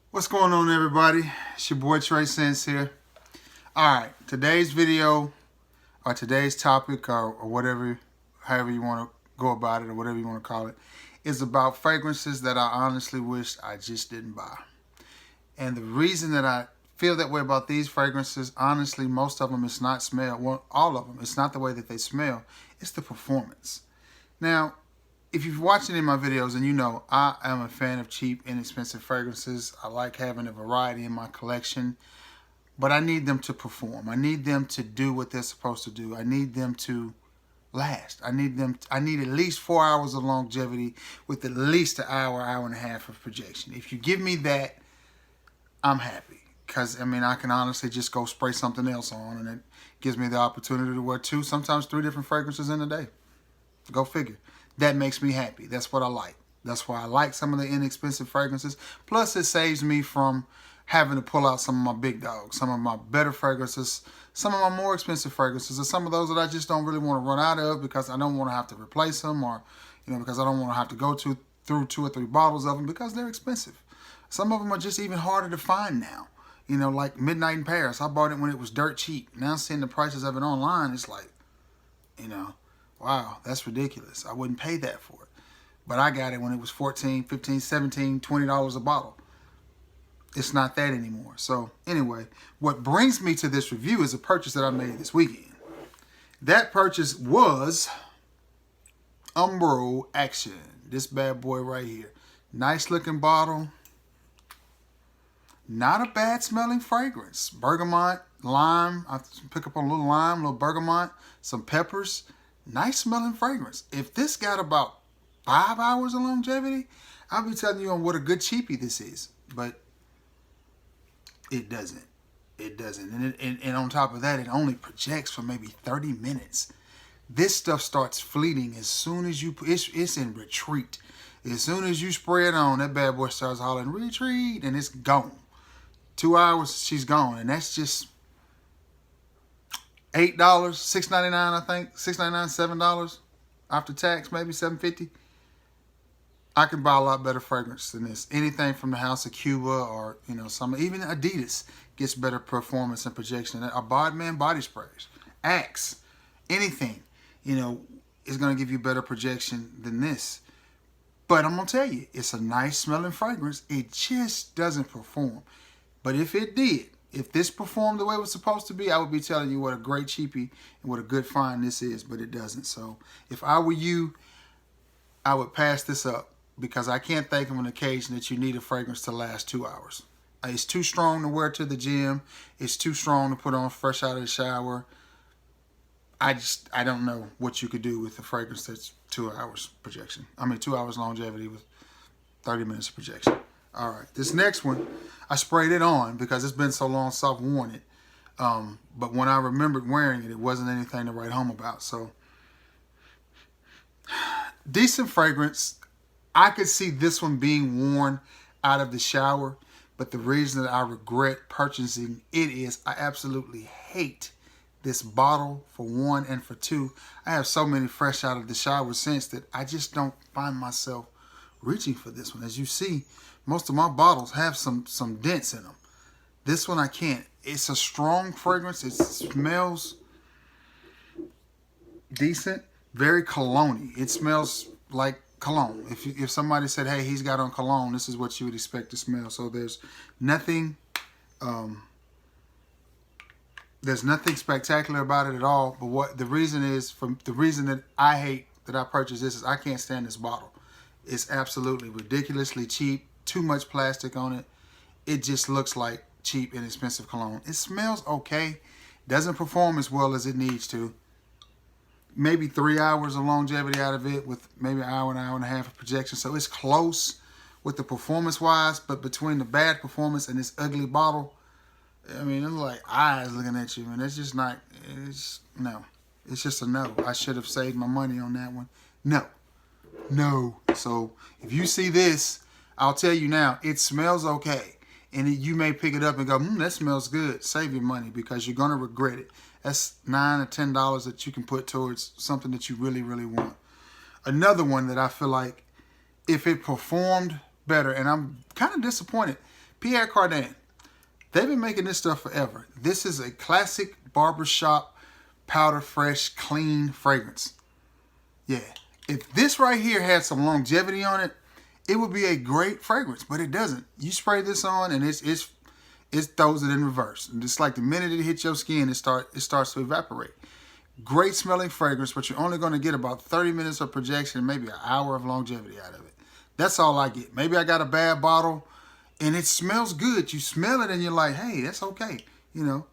What's going on, everybody? It's your boy Trey Sense here. Alright, today's video or today's topic or whatever, however you want to go about it or whatever you want to call it, is about fragrances that I honestly wish I just didn't buy. And the reason that I feel that way about these fragrances, honestly, most of them, it's not smell. Well, all of them, it's not the way that they smell. It's the performance. Now, if you've watched any of my videos, and you know I am a fan of cheap, inexpensive fragrances. I like having a variety in my collection, but I need them to perform. I need them to do what they're supposed to do. I need them to last. I need at least 4 hours of longevity with at least an hour, hour and a half of projection. If you give me that, I'm happy. Because, I mean, I can honestly just go spray something else on, and it gives me the opportunity to wear 2, sometimes 3 different fragrances in a day. Go figure. That makes me happy. That's what I like. That's why I like some of the inexpensive fragrances. Plus, it saves me from having to pull out some of my big dogs, some of my better fragrances, some of my more expensive fragrances, or some of those that I just don't really want to run out of because I don't want to have to replace them, or because I don't want to have to go through 2 or 3 bottles of them because they're expensive. Some of them are just even harder to find now. Like Midnight in Paris. I bought it when it was dirt cheap. Now seeing the prices of it online, it's like, wow, that's ridiculous. I wouldn't pay that for it. But I got it when it was $14, $15, $17, $20 a bottle. It's not that anymore. So anyway, what brings me to this review is a purchase that I made this weekend. That purchase was Umbro Action. This bad boy right here. Nice looking bottle. Not a bad smelling fragrance. Bergamot Lime. I pick up a little lime, a little bergamot, some peppers. Nice smelling fragrance. If this got about 5 hours of longevity, I'll be telling you on what a good cheapie this is. But it doesn't. It doesn't. And on top of that, it only projects for maybe 30 minutes. This stuff starts fleeting as soon as you it's in retreat. As soon as you spray it on, that bad boy starts hollering, retreat, and it's gone. 2 hours, she's gone. And that's just $8, $6.99, I think. $6.99, $7 after tax, maybe $7.50. I can buy a lot better fragrance than this. Anything from the House of Cuba or, some, even Adidas gets better performance and projection. A Bodman body sprays, Axe, anything, is going to give you better projection than this. But I'm going to tell you, it's a nice smelling fragrance. It just doesn't perform. But if it did, if this performed the way it was supposed to be, I would be telling you what a great cheapie and what a good find this is, but it doesn't. So if I were you, I would pass this up because I can't think of an occasion that you need a fragrance to last 2 hours. It's too strong to wear to the gym. It's too strong to put on fresh out of the shower. I don't know what you could do with a fragrance that's 2 hours projection. 2 hours longevity with 30 minutes of projection. All right, this next one, I sprayed it on because it's been so long since I've worn it. But when I remembered wearing it, it wasn't anything to write home about. So, decent fragrance. I could see this one being worn out of the shower. But the reason that I regret purchasing it is I absolutely hate this bottle, for one, and for two, I have so many fresh out of the shower scents that I just don't find myself reaching for this one. As you see, most of my bottles have some dents in them. This one I can't. It's a strong fragrance. It smells decent, very cologne-y. It smells like cologne. If somebody said, hey, he's got on cologne, this is what you would expect to smell. So there's nothing spectacular about it at all. But what the reason is, the reason that I hate that I purchased this is I can't stand this bottle. It's absolutely ridiculously cheap. Too much plastic on it. It just looks like cheap and expensive cologne. It smells okay. Doesn't perform as well as it needs to. Maybe 3 hours of longevity out of it with maybe an hour and a half of projection. So it's close with the performance-wise, but between the bad performance and this ugly bottle, it's like eyes looking at you, and it's just not, no. It's just a no. I should have saved my money on that one. No. So if you see this, I'll tell you now, it smells okay. And you may pick it up and go, that smells good. Save your money because you're going to regret it. That's $9 or $10 that you can put towards something that you really, really want. Another one that I feel like if it performed better, and I'm kind of disappointed Pierre Cardin. They've been making this stuff forever. This is a classic barbershop, powder fresh, clean fragrance. Yeah. If this right here had some longevity on it, it would be a great fragrance, but it doesn't. You spray this on and it throws it in reverse. And just like the minute it hits your skin, it starts to evaporate. Great smelling fragrance, but you're only going to get about 30 minutes of projection, maybe an hour of longevity out of it. That's all I get. Maybe I got a bad bottle and it smells good. You smell it and you're like, hey, that's okay. You know,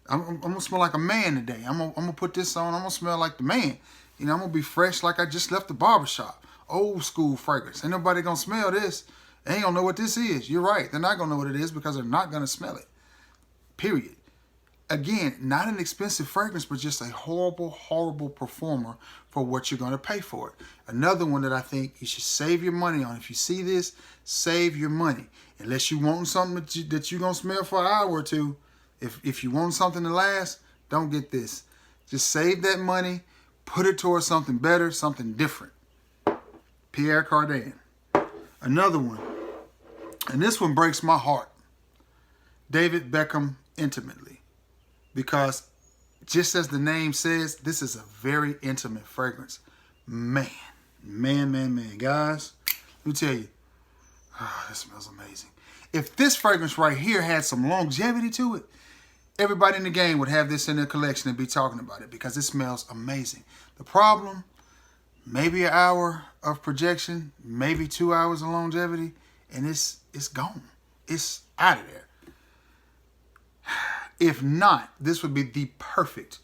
I'm going to smell like a man today. I'm going to put this on. I'm going to smell like the man. You know, I'm going to be fresh like I just left the barbershop. Old school fragrance. Ain't nobody going to smell this. They ain't going to know what this is. You're right. They're not going to know what it is because they're not going to smell it. Period. Again, not an expensive fragrance, but just a horrible, horrible performer for what you're going to pay for it. Another one that I think you should save your money on. If you see this, save your money. Unless you want something that you're going to smell for an hour or two. If you want something to last, don't get this. Just save that money. Put it towards something better, something different. Pierre Cardin. Another one. And this one breaks my heart. David Beckham Intimately. Because just as the name says, this is a very intimate fragrance. Man. Guys, let me tell you. Oh, this smells amazing. If this fragrance right here had some longevity to it, everybody in the game would have this in their collection and be talking about it because it smells amazing. The problem, maybe an hour of projection, maybe 2 hours of longevity, and it's gone. It's out of there. If not, this would be the perfect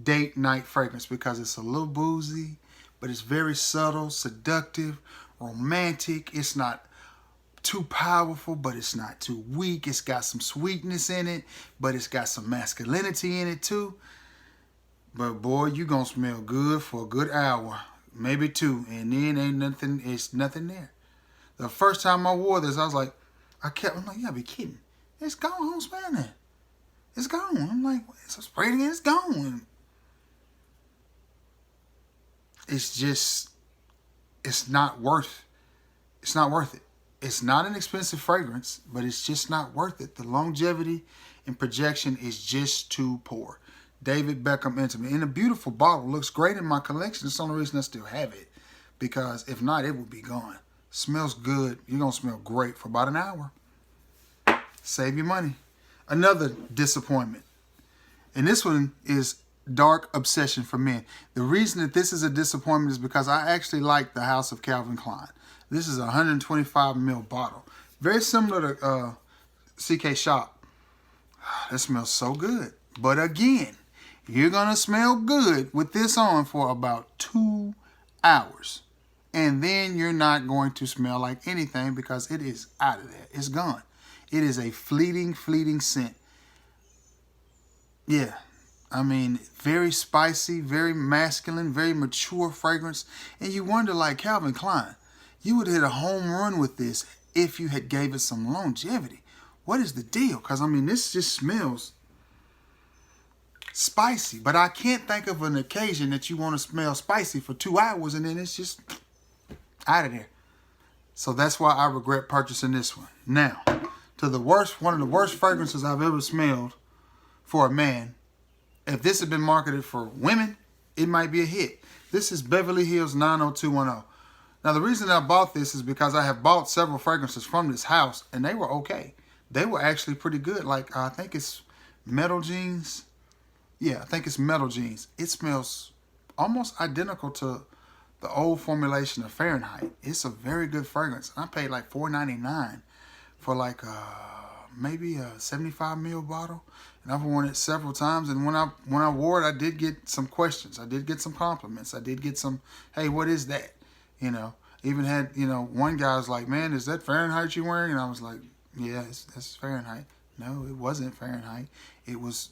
date night fragrance because it's a little boozy, but it's very subtle, seductive, romantic. It's not too powerful, but it's not too weak. It's got some sweetness in it, but it's got some masculinity in it too. But boy, you gonna smell good for a good hour, maybe two, and then ain't nothing. It's nothing there. The first time I wore this, I was like, I'm like, you gotta be kidding. It's gone. I don't smell that. It's gone. I'm like, so spray it again. It's gone. It's just, it's not worth it. It's not an expensive fragrance, but it's just not worth it. The longevity and projection is just too poor. David Beckham Intimate. In a beautiful bottle. Looks great in my collection. It's the only reason I still have it. Because if not, it would be gone. Smells good. You're going to smell great for about an hour. Save your money. Another disappointment. And this one is Dark Obsession for Men. The reason that this is a disappointment is because I actually like the House of Calvin Klein. This is a 125 ml bottle. Very similar to CK Shop. That smells so good. But again, you're going to smell good with this on for about 2 hours. And then you're not going to smell like anything because it is out of there. It's gone. It is a fleeting scent. Yeah. I mean, very spicy, very masculine, very mature fragrance. And you wonder, like Calvin Klein, you would hit a home run with this if you had gave it some longevity. What is the deal? Because, I mean, this just smells spicy. But I can't think of an occasion that you want to smell spicy for 2 hours and then it's just out of there. So that's why I regret purchasing this one. Now, to the worst, one of the worst fragrances I've ever smelled for a man. If this had been marketed for women, it might be a hit. This is Beverly Hills 90210. Now, the reason I bought this is because I have bought several fragrances from this house, and they were okay. They were actually pretty good. Like, I think it's Metal Jeans. Yeah, I think it's Metal Jeans. It smells almost identical to the old formulation of Fahrenheit. It's a very good fragrance. I paid like $4.99 for like maybe a 75 ml bottle. And I've worn it several times. And when I wore it, I did get some questions. I did get some compliments. I did get some, hey, what is that? You know, even had, you know, one guy was like, man, is that Fahrenheit you're wearing? And I was like, yeah, that's Fahrenheit. No, it wasn't Fahrenheit. It was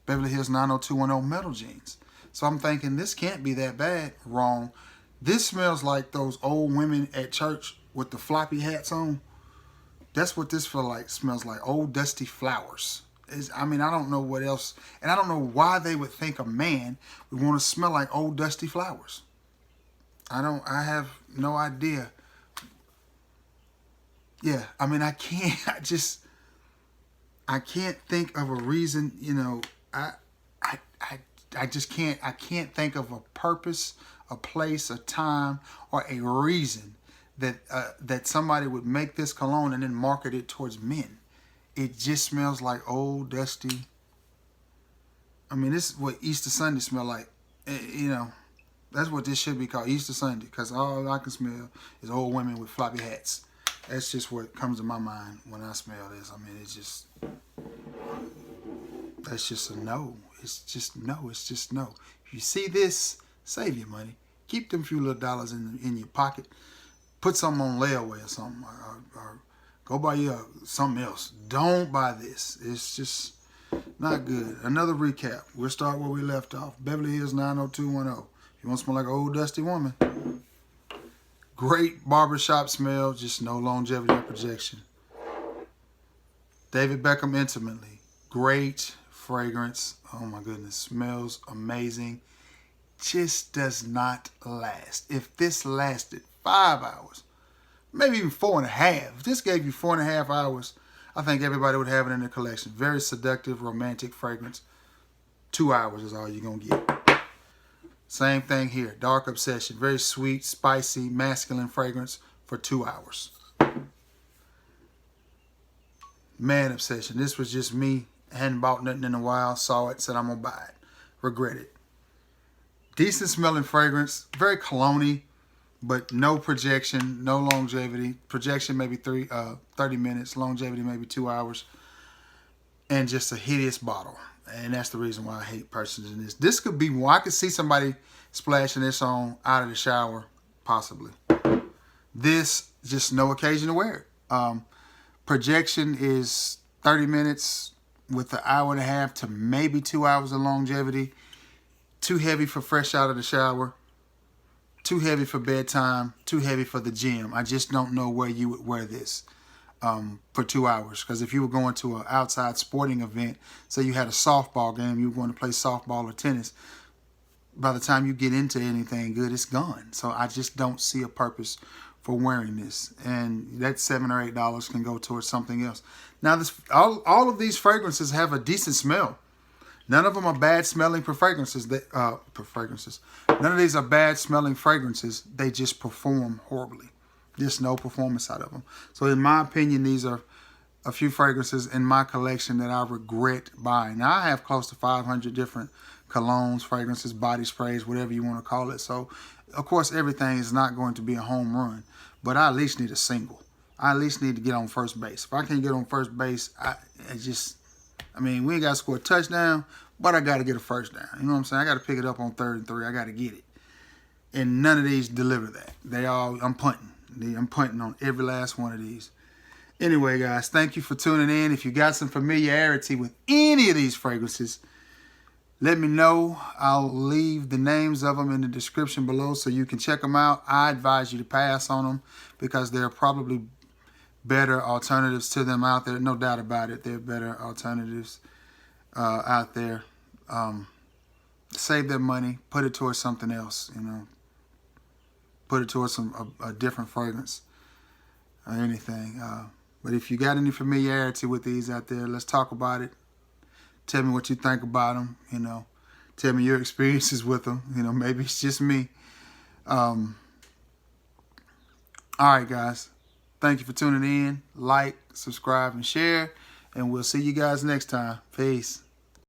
Beverly Hills 90210 Metal Jeans. So I'm thinking, this can't be that bad. Wrong. This smells like those old women at church with the floppy hats on. That's what this smells like. Old dusty flowers. I mean, I don't know what else. And I don't know why they would think a man would want to smell like old dusty flowers. I have no idea. Yeah, I mean, I can't. I can't think of a reason, you know, I just can't, I can't think of a purpose, a place, a time, or a reason that that somebody would make this cologne and then market it towards men. It just smells like old, dusty. I mean, this is what Easter Sunday smell like. You know, that's what this should be called, Easter Sunday, because all I can smell is old women with floppy hats. That's just what comes to my mind when I smell this. I mean, it's just, that's just a no. It's just no. It's just no. If you see this, save your money. Keep them few little dollars in your pocket. Put something on layaway or something, or go buy you something else. Don't buy this. It's just not good. Another recap. We'll start where we left off. Beverly Hills 90210. If you want to smell like an old dusty woman. Great barbershop smell, just no longevity or projection. David Beckham Intimately. Great fragrance. Oh my goodness. Smells amazing. Just does not last. If this lasted 5 hours, maybe even 4.5. If this gave you 4.5 hours, I think everybody would have it in their collection. Very seductive, romantic fragrance. 2 hours is all you're going to get. Same thing here. Dark Obsession. Very sweet, spicy, masculine fragrance for 2 hours. Man Obsession. This was just me. Hadn't bought nothing in a while. Saw it. Said I'm going to buy it. Regret it. Decent smelling fragrance. Very cologne-y, but no projection, no longevity. Projection maybe 30 minutes. Longevity maybe 2 hours. And just a hideous bottle. And that's the reason why I hate purchasing this. This could be more. I could see somebody splashing this on out of the shower, possibly. This, just no occasion to wear it. Projection is 30 minutes with an hour and a half to maybe 2 hours of longevity. Too heavy for fresh out of the shower. Too heavy for bedtime. Too heavy for the gym. I just don't know where you would wear this. For 2 hours, because if you were going to an outside sporting event, say you had a softball game, you were going to play softball or tennis, by the time you get into anything good, it's gone. So I just don't see a purpose for wearing this, and that $7 or $8 can go towards something else. Now, all of these fragrances have a decent smell. None of them are bad smelling fragrances. None of these are bad smelling fragrances. They just perform horribly. Just no performance out of them. So in my opinion, these are a few fragrances in my collection that I regret buying. Now, I have close to 500 different colognes, fragrances, body sprays, whatever you want to call it. So, of course, everything is not going to be a home run. But I at least need a single. I at least need to get on first base. If I can't get on first base, I mean, we ain't got to score a touchdown, but I got to get a first down. You know what I'm saying? I got to pick it up on 3rd and 3. I got to get it. And none of these deliver that. I'm punting. I'm punting on every last one of these. Anyway, guys, thank you for tuning in. If you got some familiarity with any of these fragrances, let me know. I'll leave the names of them in the description below so you can check them out. I advise you to pass on them because there are probably better alternatives to them out there. No doubt about it. There are better alternatives out there. Save that money. Put it towards something else, you know. Put it towards a different fragrance or anything. But if you got any familiarity with these out there, let's talk about it. Tell me what you think about them, you know. Tell me your experiences with them. You know, maybe it's just me. All right, guys. Thank you for tuning in. Like, subscribe, and share. And we'll see you guys next time. Peace.